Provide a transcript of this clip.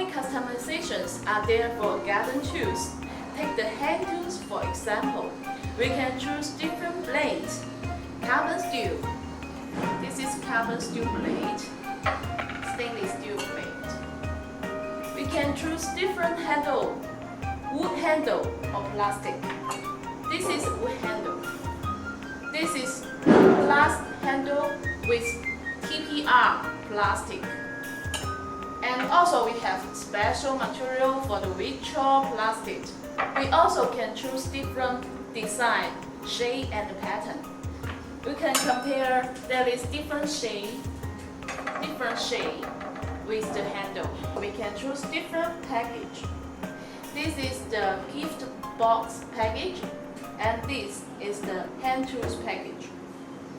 many customizations are there for garden tools? Take the hand tools for example. We can choose different blades. Carbon steel. This is carbon steel blade. Stainless steel blade. We can choose different handle. Wood handle or plastic. This is wood handle. This is glass handle with TPR plastic. And also we have special material for the virtual plastic. We also can choose different design, shape and pattern. We can compare there is different shape with the handle. We can choose different package. This is the gift box package and this is the hand tools package.